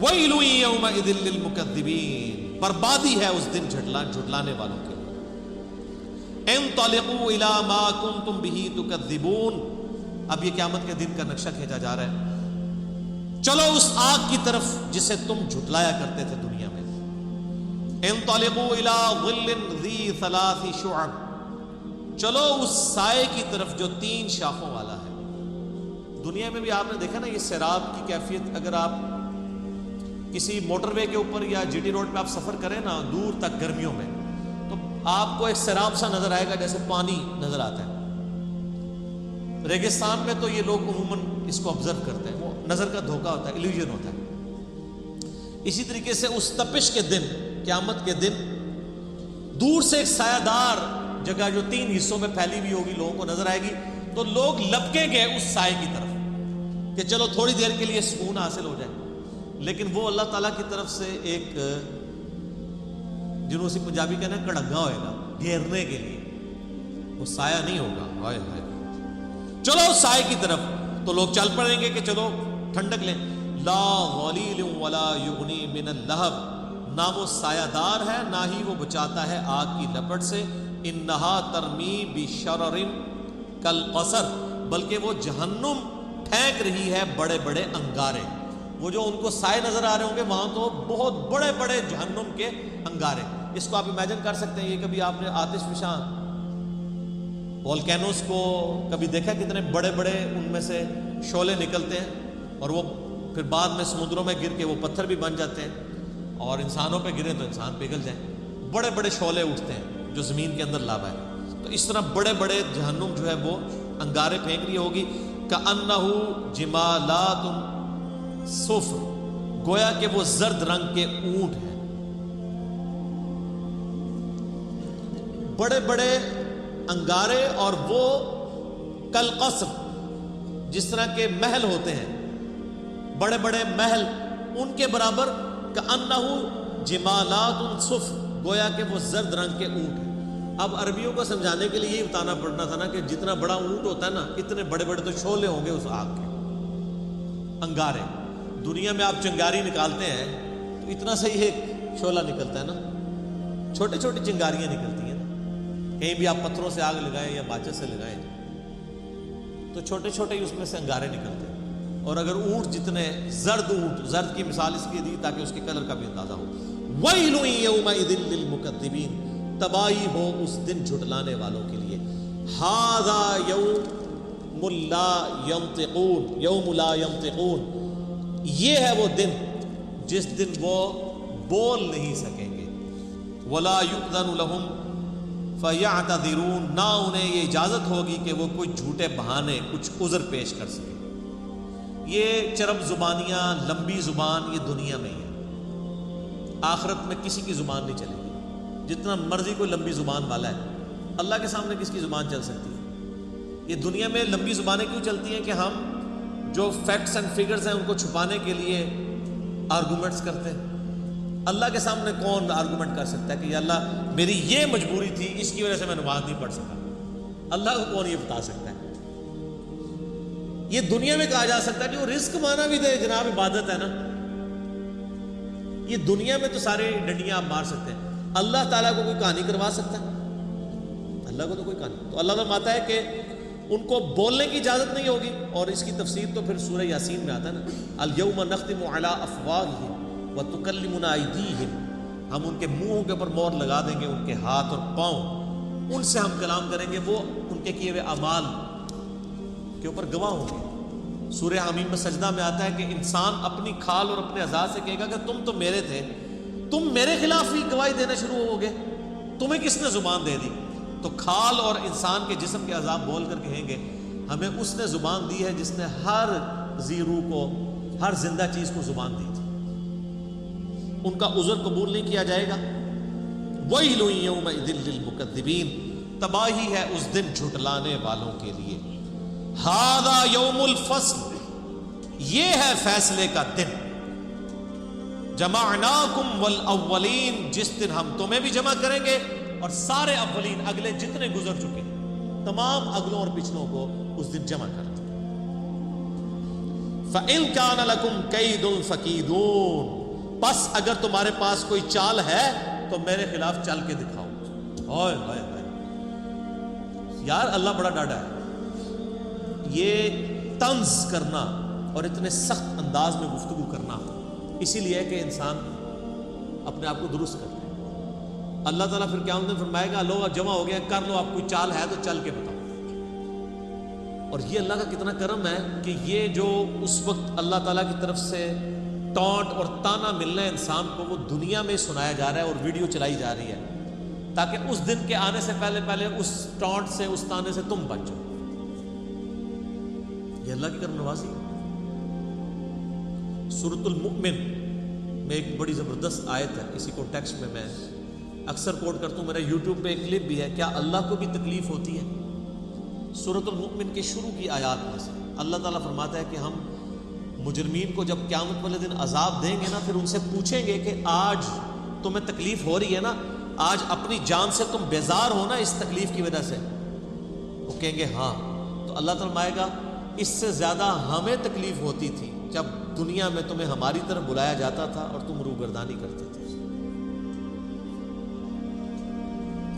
وَيْلٌ يَوْمَئِذٍ لِّلْمُكَذِّبِينَ، بربادی ہے اس دن جھٹلانے والوں کے لیے۔ انطلقوا الی ما کنتم بہ تکذبون، اب یہ قیامت کے دن کا نقشہ کھینچا جا رہا ہے، چلو اس آگ کی طرف جسے تم جھٹلایا کرتے تھے دنیا میں۔ انطلقوا الی ظل ذی ثلاث شعب، چلو اس سائے کی طرف جو 3 شاخوں والا ہے۔ دنیا میں بھی آپ نے دیکھا نا یہ سیراب کی کیفیت، اگر آپ کسی موٹر وے کے اوپر یا جی ٹی روڈ پہ آپ سفر کریں نا دور تک گرمیوں میں، تو آپ کو ایک سیراب سا نظر آئے گا جیسے پانی نظر آتا ہے۔ ریگستان میں تو یہ لوگ عموماً اس کو آبزرو کرتے ہیں، وہ نظر کا دھوکہ ہوتا ہے، ایلیوژن ہوتا ہے۔ اسی طریقے سے اس تپش کے دن، قیامت کے دن، دور سے ایک سایہ دار جگہ جو 3 حصوں میں پھیلی ہوئی ہوگی لوگوں کو نظر آئے گی، تو لوگ لپکیں گے اس سائے کی طرف کہ چلو تھوڑی دیر کے لیے سکون حاصل ہو جائے۔ لیکن وہ اللہ تعالیٰ کی طرف سے ایک جنہوں سے پنجابی کہنا ہے کڑنگا ہوئے گا گھیرنے کے لیے، وہ سایہ نہیں ہوگا۔ ہائے ہائے، چلو اس سائے کی طرف، تو لوگ چل پڑیں گے کہ چلو ٹھنڈک لیں۔ لا غلیل ولا یغنی من اللہب، نہ وہ سایہ دار ہے نہ ہی وہ بچاتا ہے آگ کی لپٹ سے۔ انہا ترمی بشرر کالقصر، بلکہ وہ جہنم پھینک رہی ہے بڑے بڑے انگارے۔ وہ جو ان کو سائے نظر آ رہے ہوں گے وہاں تو بہت بڑے بڑے جہنم کے انگارے۔ اس کو آپ امیجن کر سکتے ہیں، یہ کبھی آپ نے آتش فشاں والکینوز کو کبھی دیکھا کتنے بڑے بڑے ان میں سے شعلے نکلتے ہیں، اور وہ پھر بعد میں سمندروں میں گر کے وہ پتھر بھی بن جاتے ہیں، اور انسانوں پہ گریں تو انسان پگھل جائیں، بڑے بڑے شعلے اٹھتے ہیں جو زمین کے اندر لابا ہے۔ تو اس طرح بڑے بڑے جہنم جو ہے وہ انگارے پھینک رہی ہوگی۔ کأنہ جمالات صفر، گویا کہ وہ زرد رنگ کے اونٹ ہیں، بڑے بڑے انگارے، اور وہ کالقصر، جس طرح کے محل ہوتے ہیں، بڑے بڑے محل ان کے برابر۔ کأنہ جمالات صفر، گویا کہ وہ زرد رنگ کے اونٹ ہیں۔ اب عربیوں کو سمجھانے کے لیے یہ بتانا پڑنا تھا نا کہ جتنا بڑا اونٹ ہوتا ہے نا اتنے بڑے بڑے تو شعلے ہوں گے اس آگ کے، انگارے۔ دنیا میں آپ چنگاری نکالتے ہیں تو اتنا صحیح ایک شعلہ نکلتا ہے نا، چھوٹی چھوٹی چنگاریاں نکلتی ہیں نا، کہیں بھی آپ پتھروں سے آگ لگائیں یا ماچس سے لگائیں تو چھوٹے چھوٹے ہی اس میں سے انگارے نکلتے ہیں۔ اور اگر اونٹ جتنے، زرد اونٹ، زرد کی مثال اس لیے دی تاکہ اس کے کلر کا بھی اندازہ ہو۔ وَيْلٌ يَوْمَئِذٍ لِّلْمُكَذِّبِينَ، تباہی ہو اس دن جھٹلانے والوں کے لیے۔ هَذَا يَوْمٌ لَا يَنطِقُونَ، يَوْمُ لَا يَنطِقُونَ، یہ ہے وہ دن جس دن وہ بول نہیں سکیں گے۔ وَلَا يُؤْذَنُ لَهُمْ فَيَعْتَذِرُونَ، نہ انہیں یہ اجازت ہوگی کہ وہ کچھ جھوٹے بہانے، کچھ عذر پیش کر سکیں۔ یہ چرب زبانیاں، لمبی زبان، یہ دنیا میں ہی ہے، آخرت میں کسی کی زبان نہیں چلے گی۔ جتنا مرضی کوئی لمبی زبان والا ہے، اللہ کے سامنے کس کی زبان چل سکتی ہے؟ یہ دنیا میں لمبی زبانیں کیوں چلتی ہیں کہ ہم جو فیکٹس اینڈ فگرز ہیں ان کو چھپانے کے لیے آرگومنٹس کرتے ہیں۔ اللہ کے سامنے کون آرگومنٹ کر سکتا ہے کہ یا اللہ میری یہ مجبوری تھی، اس کی وجہ سے میں نماز نہیں پڑھ سکا؟ اللہ کو کون یہ بتا سکتا ہے؟ یہ دنیا میں کہا جا سکتا ہے کہ وہ رزق مانا بھی دے جناب، عبادت ہے نا۔ یہ دنیا میں تو سارے ڈنڈیاں آپ مار سکتے ہیں، اللہ تعالیٰ کو کوئی کہانی کروا سکتا ہے؟ اللہ کو تو کوئی کہانی۔ تو اللہ فرماتا ہے کہ ان کو بولنے کی اجازت نہیں ہوگی، اور اس کی تفسیر تو پھر سورہ یاسین میں آتا ہے نا، الیوم نختم علی افواہہم وتکلمنا ایدیہم، ہم ان کے منہوں کے اوپر مہر لگا دیں گے، ان کے ہاتھ اور پاؤں، ان سے ہم کلام کریں گے، وہ ان کے کیے ہوئے اعمال کے اوپر گواہ ہوں گے۔ سورہ حمیم میں سجدہ میں آتا ہے کہ انسان اپنی کھال اور اپنے اعضاء سے کہے گا کہ تم تو میرے تھے، تم میرے خلاف ہی گواہی دینا شروع ہو گے، تمہیں کس نے زبان دے دی؟ تو کھال اور انسان کے جسم کے اعضاء بول کر کہیں گے ہمیں اس نے زبان دی ہے جس نے ہر ذی روح کو، ہر زندہ چیز کو زبان دی تھی۔ ان کا عذر قبول نہیں کیا جائے گا۔ وَيْلٌ يَوْمَئِذٍ لِّلْمُكَذِّبِينَ، تباہی ہے اس دن جھٹلانے والوں کے لیے۔ هَذَا يَوْمُ الْفَصْلِ، یہ ہے فیصلے کا دن۔ جَمَعْنَاكُمْ وَالْأَوَّلِينَ، جس دن ہم تمہیں بھی جمع کریں گے اور سارے اولین، اگلے جتنے گزر چکے تمام اگلوں اور پچھلوں کو اس دن جمع کر دیں۔ فَإِن كَانَ لَكُمْ كَيْدٌ فَكِيدُونِ، پس اگر تمہارے پاس کوئی چال ہے تو میرے خلاف چل کے دکھاؤ۔ ہائے ہائے ہائے یار، اللہ بڑا ڈاڈا ہے۔ یہ طنز کرنا اور اتنے سخت انداز میں گفتگو کرنا اسی لیے کہ انسان اپنے آپ کو درست کرتا ہے۔ اللہ تعالیٰ پھر قیامت میں فرمائے گا لو جمع ہو گیا، کر لو، آپ کوئی چال ہے تو چل کے بتاؤ۔ اور یہ اللہ کا کتنا کرم ہے کہ یہ جو اس وقت اللہ تعالیٰ کی طرف سے ٹانٹ اور تانا ملنا ہے انسان کو، وہ دنیا میں سنایا جا رہا ہے اور ویڈیو چلائی جا رہی ہے تاکہ اس دن کے آنے سے پہلے اس ٹانٹ سے، اس تانے سے تم بچ جاؤ۔ یہ اللہ کی کرم نوازی ہے۔ سورۃ المؤمن میں ایک بڑی زبردست آیت ہے، اسی کو ٹیکسٹ میں میں اکثر کوٹ کرتا ہوں، میرا یوٹیوب پہ ایک کلپ بھی ہے، کیا اللہ کو بھی تکلیف ہوتی ہے؟ سورۃ المؤمن کے شروع کی آیات میں سے اللہ تعالیٰ فرماتا ہے کہ ہم مجرمین کو جب قیامت والے دن عذاب دیں گے نا، پھر ان سے پوچھیں گے کہ آج تمہیں تکلیف ہو رہی ہے نا، آج اپنی جان سے تم بیزار ہو نا اس تکلیف کی وجہ سے؟ وہ کہیں گے ہاں۔ تو اللہ تعالیٰ فرمائے گا اس سے زیادہ ہمیں تکلیف ہوتی تھی جب دنیا میں تمہیں ہماری طرف بلایا جاتا تھا اور تم روگردانی کرتے تھے۔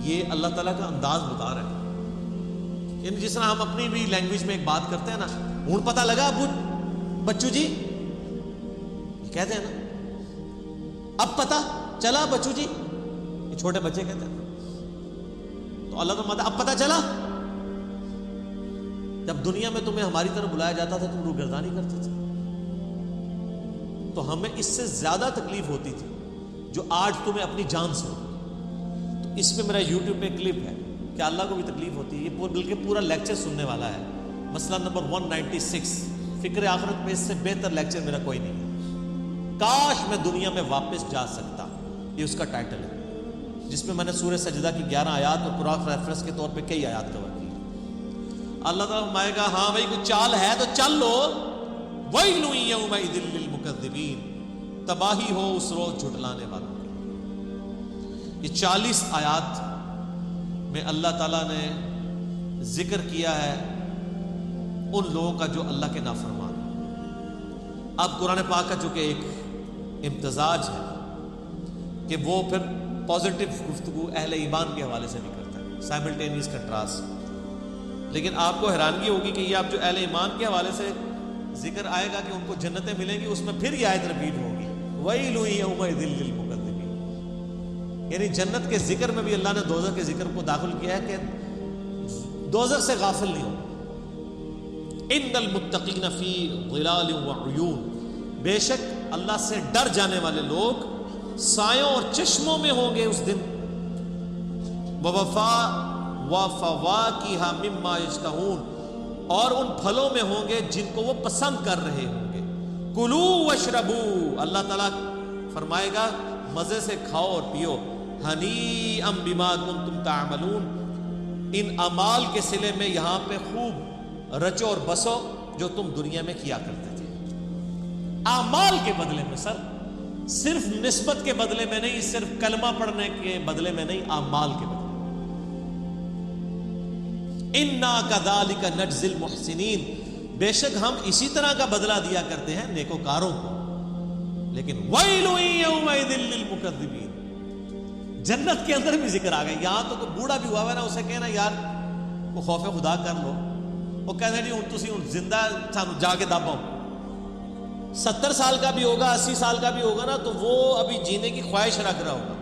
یہ اللہ تعالیٰ کا انداز بتا رہا ہے، یعنی جس طرح ہم اپنی بھی لینگویج میں ایک بات کرتے ہیں نا، ہوں پتہ لگا ابو بچو جی، یہ کہتے ہیں نا، اب پتہ چلا بچو جی، یہ چھوٹے بچے کہتے ہیں۔ تو اللہ تعالیٰ اب پتہ چلا، جب دنیا میں تمہیں ہماری طرف بلایا جاتا تھا تم روگردانی کرتے تھے، تو ہمیں اس سے زیادہ تکلیف ہوتی تھی جو آج تمہیں اپنی جان سے ہوتی۔ تو اس میں میرا یوٹیوب پہ کلپ ہے کہ اللہ کو بھی تکلیف ہوتی ہے، یہ بلکہ پورا لیکچر سننے والا ہے، مسئلہ نمبر 196۔ فکر آخرت میں اس سے بہتر لیکچر میرا کوئی نہیں ہے، کاش میں دنیا میں واپس جا سکتا، یہ اس کا ٹائٹل ہے، جس میں میں نے سورہ سجدہ کی 11 آیات اور قرآن ریفرنس کے طور پہ کئی آیات کور کی۔ اللہ تعالیٰ فرمائے گا ہاں بھائی کوئی چال ہے تو چل لو، وَيْلٌ يَوْمَئِذٍ لِّلْمُكَذِّبِينَ، تباہی ہو اس روز جھٹلانے والوں کی۔ یہ 40 آیات میں اللہ تعالیٰ نے ذکر کیا ہے ان لوگوں کا جو اللہ کے نافرمان ہیں۔ اب قرآن پاک کا چونکہ ایک امتزاج ہے کہ وہ پھر پازیٹیو گفتگو اہل ایمان کے حوالے سے بھی کرتا ہے، سائملٹینیس کنٹراسٹ، لیکن آپ کو حیرانگی ہوگی کہ یہ آپ جو اہل ایمان کے حوالے سے ذکر آئے گا کہ ان کو جنتیں ملیں گی، اس میں پھر یہ آیت رپیٹ ہوگی، وَيْلٌ يَوْمَئِذٍ لِّلْمُكَذِّبِينَ۔ یعنی جنت کے ذکر میں بھی اللہ نے دوزخ کے ذکر کو داخل کیا ہے کہ دوزخ سے غافل نہیں ہو۔ ان المتقین فی ظلال وعیون، بے شک اللہ سے ڈر جانے والے لوگ سایوں اور چشموں میں ہوں گے اس دن، وفواکہ مما یشتہون، اور ان پھلوں میں ہوں گے جن کو وہ پسند کر رہے ہوں گے۔ کلوا واشربوا، اللہ تعالیٰ فرمائے گا مزے سے کھاؤ اور پیو، ہنیئا بما کنتم تعملون، ان اعمال کے صلے میں یہاں پہ خوب رچو اور بسو جو تم دنیا میں کیا کرتے تھے۔ اعمال کے بدلے میں سر، صرف نسبت کے بدلے میں نہیں، صرف کلمہ پڑھنے کے بدلے میں نہیں، اعمال کے بدلے۔ انا کذالک نجزی المحسنین، بے شک ہم اسی طرح کا بدلہ دیا کرتے ہیں نیکوکاروں کو۔ لیکن ویل یومئذ للمکذبین، جنت کے اندر بھی ذکر آ گیا۔ یہاں تو کوئی بوڑھا بھی ہوا ہے نا، اسے کہنا یار وہ خوف خدا کر لو، وہ کہتے ہیں جی تسی زندہ جا کے دباؤ، 70 سال کا بھی ہوگا، 80 سال کا بھی ہوگا نا، تو وہ ابھی جینے کی خواہش رکھ رہا ہوگا،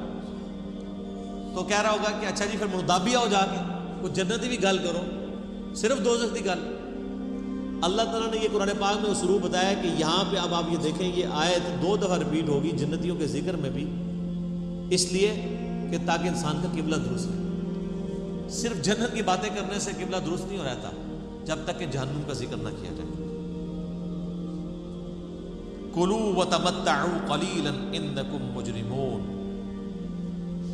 تو کہہ رہا ہوگا کہ اچھا جی پھر مردابی آؤ جا کے، کچھ جنتی بھی گل کرو، صرف دوزخ کی گل۔ اللہ تعالیٰ نے یہ قرآن پاک میں اسلوب بتایا کہ یہاں پہ اب آپ یہ دیکھیں، یہ آیت 2 دفعہ ریپیٹ ہوگی جنتیوں کے ذکر میں بھی، اس لیے کہ تاکہ انسان کا قبلہ درست رہے۔ صرف جنت کی باتیں کرنے سے قبلہ درست نہیں ہو رہتا جب تک کہ جہنم کا ذکر نہ کیا جائے۔ کلوا وتمتعوا قلیلا انکم مجرمون،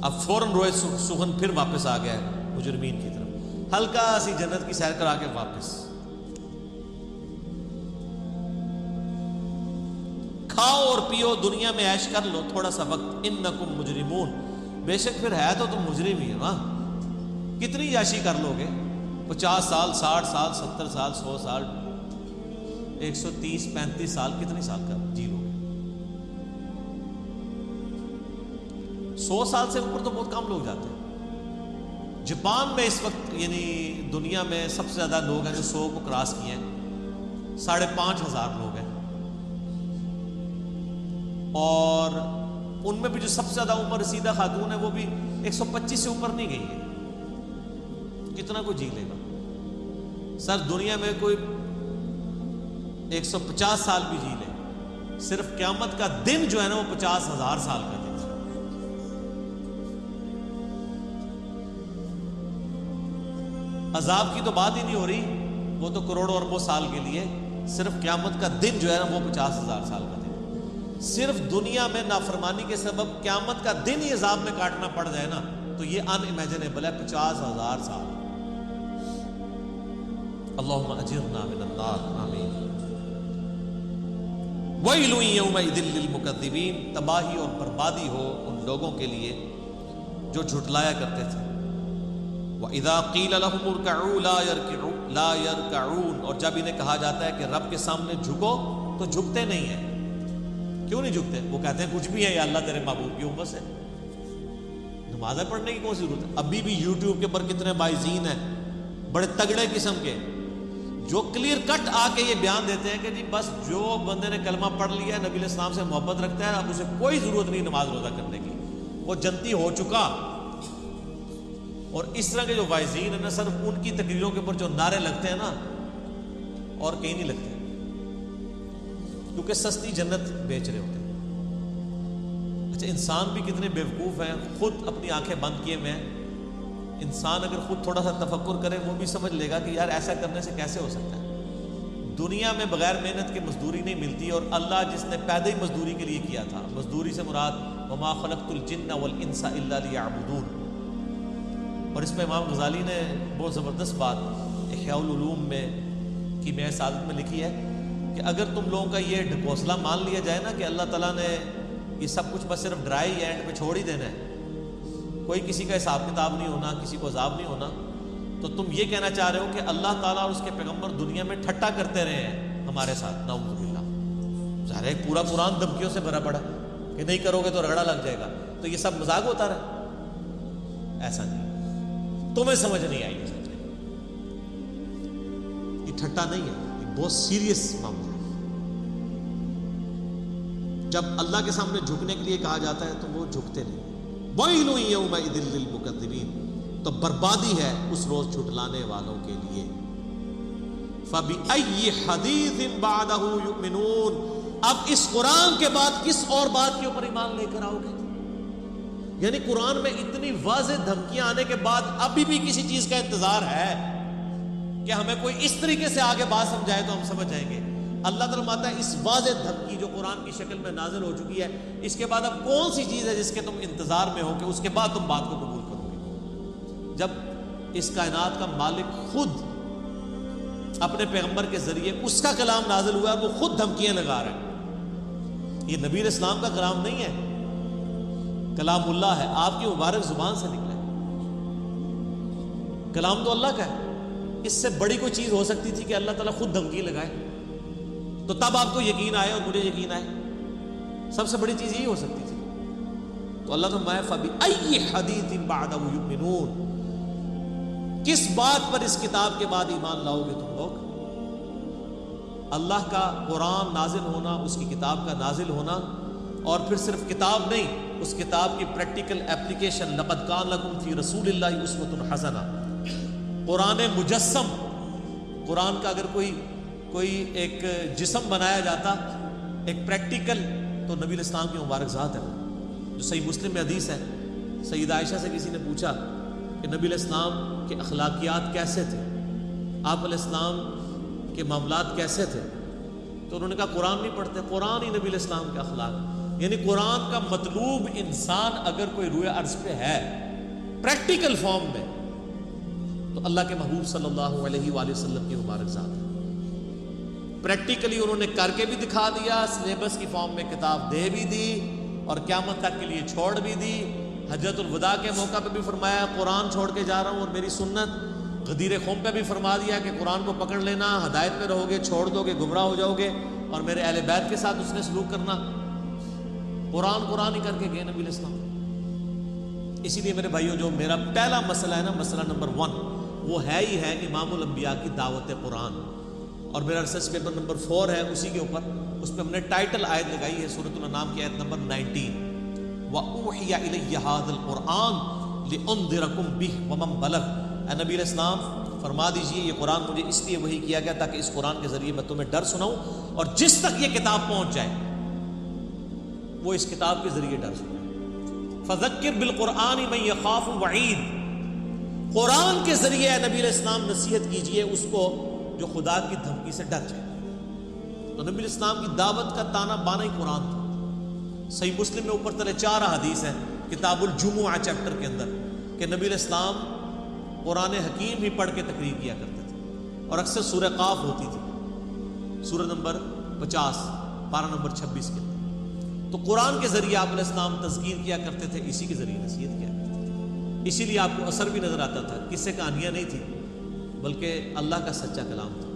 اب فوراً روئے سخن پھر واپس آ گیا ہے مجرمین کی طرف، ہلکا سی جنت کی سیر کرا کے واپس، کھاؤ اور پیو، دنیا میں عیش کر لو تھوڑا سا وقت، انکم مجرمون، بے شک پھر ہے تو تم مجرم ہی ہے نا، کتنی عیاشی کر لو گے، 50 سال 60 سال 70 سال 100 سال، 130-35 سال کتنی سال کا جی لو گے؟ 100 سال سے اوپر تو بہت کم لوگ جاتے ہیں۔ جاپان میں اس وقت یعنی دنیا میں سب سے زیادہ لوگ ہیں جو 100 کو کراس کیے ہیں، 5,500 لوگ ہیں، اور ان میں بھی جو سب سے زیادہ عمر رسیدہ خاتون ہے وہ بھی 125 سے اوپر نہیں گئی ہے۔ کتنا کوئی جی لے گا؟ سر دنیا میں کوئی 150 سال بھی جی لے، صرف قیامت کا دن جو ہے نا وہ 50,000 سال کا دن۔ عذاب کی تو بات ہی نہیں ہو رہی، وہ تو کروڑوں اربوں سال کے لیے، صرف قیامت کا دن جو ہے نا وہ 50,000 سال کا دن۔ صرف دنیا میں نافرمانی کے سبب قیامت کا دن ہی عذاب میں کاٹنا پڑ جائے نا تو یہ ان امیجنیبل ہے، 50,000 سال۔ اللہم اجرنا من النار، آمین۔ ویل یومئذ للمکذبین، تباہی اور بربادی ہو ان لوگوں کے لیے جو جھٹلایا کرتے تھے۔ وَإِذَا قِيلَ لَهُمُ ارْكَعُوا لَا يَرْكَعُونَ، اور جب انہیں کہا جاتا ہے کہ رب کے سامنے جھکو تو جھکتے نہیں ہیں۔ کیوں نہیں جھکتے؟ وہ کہتے ہیں کچھ بھی ہے یا اللہ تیرے محبوب کی امت سے، نمازیں پڑھنے کی کون سی ضرورت ہے؟ ابھی بھی یوٹیوب کے اوپر کتنے باعثین ہیں بڑے تگڑے قسم کے جو کلیئر کٹ آ کے یہ بیان دیتے ہیں کہ جی بس جو بندے نے کلمہ پڑھ لیا ہے، نبی علیہ السلام سے محبت رکھتا ہے، اب اسے کوئی ضرورت نہیں نماز روزہ کرنے کی، وہ جنتی ہو چکا۔ اور اس طرح کے جو واعظین ہیں نا، صرف ان کی تقریروں کے اوپر جو نعرے لگتے ہیں نا اور کہیں نہیں لگتے، کیونکہ سستی جنت بیچ رہے ہوتے ہیں۔ اچھا انسان بھی کتنے بیوقوف ہیں، خود اپنی آنکھیں بند کیے ہوئے ہیں۔ انسان اگر خود تھوڑا سا تفکر کرے وہ بھی سمجھ لے گا کہ یار ایسا کرنے سے کیسے ہو سکتا ہے۔ دنیا میں بغیر محنت کے مزدوری نہیں ملتی، اور اللہ جس نے پیدا ہی مزدوری کے لیے کیا تھا، مزدوری سے مراد وما خلقت الجن والانس الا لیعبدون۔ اور اس میں امام غزالی نے بہت زبردست بات احیاء العلوم میں کی میں سعادت میں لکھی ہے کہ اگر تم لوگوں کا یہ ڈھکوسلا مان لیا جائے نا کہ اللہ تعالیٰ نے یہ سب کچھ بس صرف ڈرائی اینڈ پہ چھوڑ ہی دینا ہے، کوئی کسی کا حساب کتاب نہیں ہونا، کسی کو عذاب نہیں ہونا، تو تم یہ کہنا چاہ رہے ہو کہ اللہ تعالیٰ اور اس کے پیغمبر دنیا میں ٹھٹا کرتے رہے ہیں ہمارے ساتھ، نعوذ باللہ۔ ظاہر ہے پورا قرآن دھمکیوں سے بھرا پڑا کہ نہیں کرو گے تو رگڑا لگ جائے گا، تو یہ سب مذاق ہوتا رہا؟ ایسا نہیں، تمہیں سمجھ نہیں آئی، یہ ٹھٹا نہیں ہے، یہ بہت سیریس معاملہ ہے۔ جب اللہ کے سامنے جھکنے کے لیے کہا جاتا ہے تو وہ جھکتے نہیں۔ وَيْلٌ يَوْمَئِذٍ لِّلْمُكَذِّبِينَ، تو بربادی ہے اس روز جھٹلانے والوں کے لیے۔ فَبِأَيِّ حَدِيثٍ بَعْدَهُ يُؤْمِنُونَ، اب اس قرآن کے بعد کس اور بات کے اوپر ایمان لے کر آؤ گے؟ یعنی قرآن میں اتنی واضح دھمکیاں آنے کے بعد ابھی بھی کسی چیز کا انتظار ہے کہ ہمیں کوئی اس طریقے سے آگے بات سمجھائے تو ہم سمجھ جائیں گے۔ اللہ تعالیٰ فرماتا ہے اس واضح دھمکی جو قرآن کی شکل میں نازل ہو چکی ہے، اس کے بعد اب کون سی چیز ہے جس کے تم انتظار میں ہو کہ اس کے بعد تم بات کو قبول کرو گے؟ جب اس کائنات کا مالک خود اپنے پیغمبر کے ذریعے اس کا کلام نازل ہوا ہے، وہ خود دھمکیاں لگا رہا ہے۔ یہ نبی علیہ السلام کا کلام نہیں ہے، کلام اللہ ہے، آپ کی مبارک زبان سے نکلا ہے، کلام تو اللہ کا ہے۔ اس سے بڑی کوئی چیز ہو سکتی تھی کہ اللہ تعالیٰ خود دھمکی لگائے؟ تو تب آپ کو یقین آئے اور مجھے یقین آئے، سب سے بڑی چیز یہی ہو سکتی تھی۔ تو اللہ تعالیٰ فَبِأَيِّ حَدِيثٍ بَعْدَهُ يُؤْمِنُونَ، کس بات پر اس کتاب کے بعد ایمان لاؤ گے تم لوگ؟ اللہ کا قرآن نازل ہونا، اس کی کتاب کا نازل ہونا، اور پھر صرف کتاب نہیں، اس کتاب کی پریکٹیکل اپلیکیشن۔ لَقَدْ كَانَ لَكُمْ فِي رَسُولِ اللَّهِ أُسْوَةٌ حَسَنَةٌ، قرآن مجسم، قرآن کا اگر کوئی ایک جسم بنایا جاتا ایک پریکٹیکل، تو نبی علیہ السلام کی مبارک ذات ہے، جو صحیح مسلم میں حدیث ہے۔ سیدہ عائشہ سے کسی نے پوچھا کہ نبی علیہ السلام کے اخلاقیات کیسے تھے، آپ علیہ السلام کے معاملات کیسے تھے، تو انہوں نے کہا قرآن نہیں پڑھتے، قرآن ہی نبی علیہ السلام کے اخلاق۔ یعنی قرآن کا مطلوب انسان اگر کوئی روئے عرض پہ ہے پریکٹیکل فارم میں، تو اللہ کے محبوب صلی اللہ علیہ وآلہ وسلم کی مبارک ذات ہے۔ پریکٹیکلی انہوں نے کر کے بھی دکھا دیا، سلیبس کی فارم میں کتاب دے بھی دی، اور قیامت تک کے لیے چھوڑ بھی دی۔ حجۃ الوداع کے موقع پہ بھی فرمایا قرآن چھوڑ کے جا رہا ہوں اور میری سنت، غدیر قوم پہ بھی فرما دیا کہ قرآن کو پکڑ لینا، ہدایت پہ رہو گے، چھوڑ دو گے گمراہ ہو جاؤ گے، اور میرے اہل بیت کے ساتھ اس نے سلوک کرنا، قرآن ہی کر کے گئے نبی علیہ السلام۔ اسی لیے میرے بھائیوں، جو میرا پہلا مسئلہ ہے نا، مسئلہ نمبر 1، وہ ہے ہی ہے امام الانبیاء کی دعوت قرآن، اور میرا ریسرچ پیپر نمبر 4 ہے اسی کے اوپر، اس پہ ہم نے ٹائٹل آیت لگائی ہے سورۃ الانعام کی آیت نمبر 19، وَأُوحِيَ إِلَيَّ هَذَا الْقُرْآنُ لِأُنذِرَكُم بِهِ وَمَن بَلَغَ۔ اے نبی علیہ السلام فرما دیجئے یہ قرآن مجھے اس لیے وحی کیا گیا تاکہ اس قرآن کے ذریعے میں تمہیں ڈر سناؤں، اور جس تک یہ کتاب پہنچ جائے وہ اس کتاب کے ذریعے ڈر سنائے۔ فَذَكِّرْ بِالْقُرْآنِ مَن يَخَافُ وَعِيدٍ، قرآن کے ذریعے اے نبی علیہ السلام نصیحت کیجئے اس کو جو خدا کی دھمکی سے ڈر جائے۔ تو نبی علیہ السلام کی دعوت کا تانا بانا ہی قرآن تھا۔ صحیح مسلم میں اوپر تلے 4 حدیث ہیں کتاب الجمعہ چیپٹر کے اندر کہ نبی علیہ السلام قرآن حکیم ہی پڑھ کے تقریر کیا کرتے تھے، اور اکثر سورہ قاف ہوتی تھی، سورہ نمبر 50 پارہ نمبر 26 کے اندر۔ تو قرآن کے ذریعے آپ علیہ السلام تذکیر کیا کرتے تھے، اسی کے ذریعے نصیحت کیا کرتے تھے، اسی لیے آپ کو اثر بھی نظر آتا تھا، قصے کہانیاں نہیں تھی بلکہ اللہ کا سچا کلام تھا۔